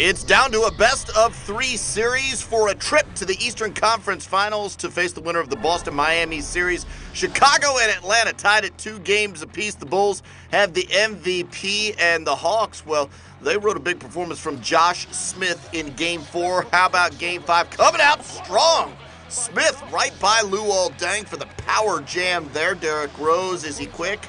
It's down to a best-of-3 series for a trip to the Eastern Conference Finals to face the winner of the Boston-Miami series. Chicago and Atlanta tied at 2 games apiece. The Bulls have the MVP, and the Hawks, well, they wrote a big performance from Josh Smith in Game 4. How about Game 5? Coming out strong. Smith right by Luol Deng for the power jam there. Derrick Rose, is he quick?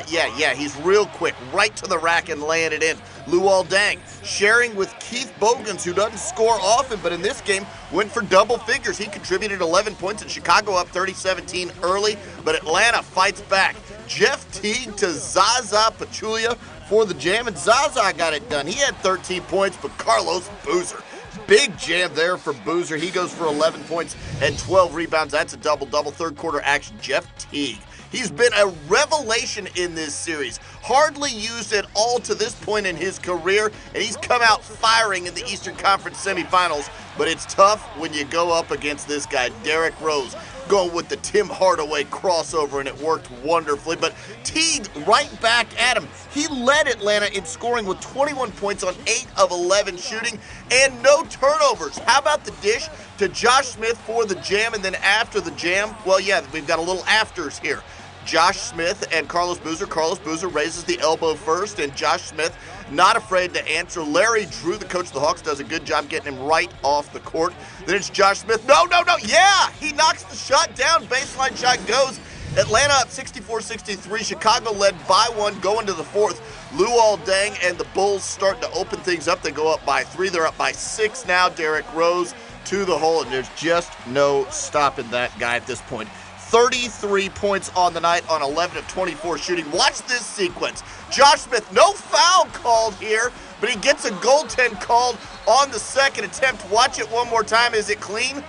Yeah, he's real quick. Right to the rack and laying it in. Luol Deng sharing with Keith Bogans, who doesn't score often, but in this game went for double figures. He contributed 11 points, and Chicago up 30-17 early, but Atlanta fights back. Jeff Teague to Zaza Pachulia for the jam, and Zaza got it done. He had 13 points, but Carlos Boozer, big jam there for Boozer. He goes for 11 points and 12 rebounds. That's a double-double. Third quarter action. Jeff Teague, he's been a revelation in this series. Hardly used at all to this point in his career, and he's come out firing in the Eastern Conference semifinals. But it's tough when you go up against this guy, Derrick Rose, going with the Tim Hardaway crossover, and it worked wonderfully. But Teague right back at him. He led Atlanta in scoring with 21 points on 8 of 11 shooting and no turnovers. How about the dish to Josh Smith for the jam, and then after the jam, well, yeah, we've got a little afters here. Josh Smith and Carlos Boozer. Carlos Boozer raises the elbow first, and Josh Smith not afraid to answer. Larry Drew, the coach of the Hawks, does a good job getting him right off the court. Then it's Josh Smith. No. Yeah, he knocks the shot down. Baseline shot goes. Atlanta up 64-63. Chicago led by 1 going to the fourth. Luol Deng and the Bulls starting to open things up. They go up by 3. They're up by 6 now. Derrick Rose to the hole, and there's just no stopping that guy at this point. 33 points on the night on 11 of 24 shooting. Watch this sequence. Josh Smith, no foul called here, but he gets a goaltend called on the second attempt. Watch it one more time. Is it clean?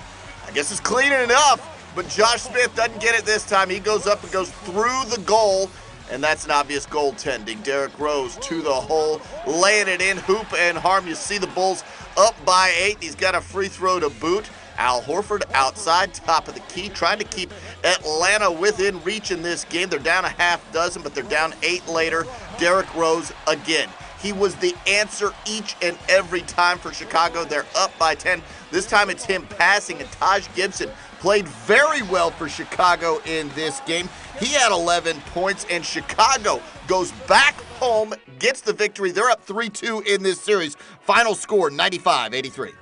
I guess it's clean enough, but Josh Smith doesn't get it this time. He goes up and goes through the goal, and that's an obvious goaltending. Derrick Rose to the hole, laying it in, hoop and harm. You see the Bulls up by 8. He's got a free throw to boot. Al Horford outside, top of the key, trying to keep Atlanta within reach in this game. They're down a half dozen, but they're down 8 later. Derrick Rose again. He was the answer each and every time for Chicago. They're up by 10. This time it's him passing, and Taj Gibson played very well for Chicago in this game. He had 11 points, and Chicago goes back home, gets the victory. They're up 3-2 in this series. Final score, 95-83.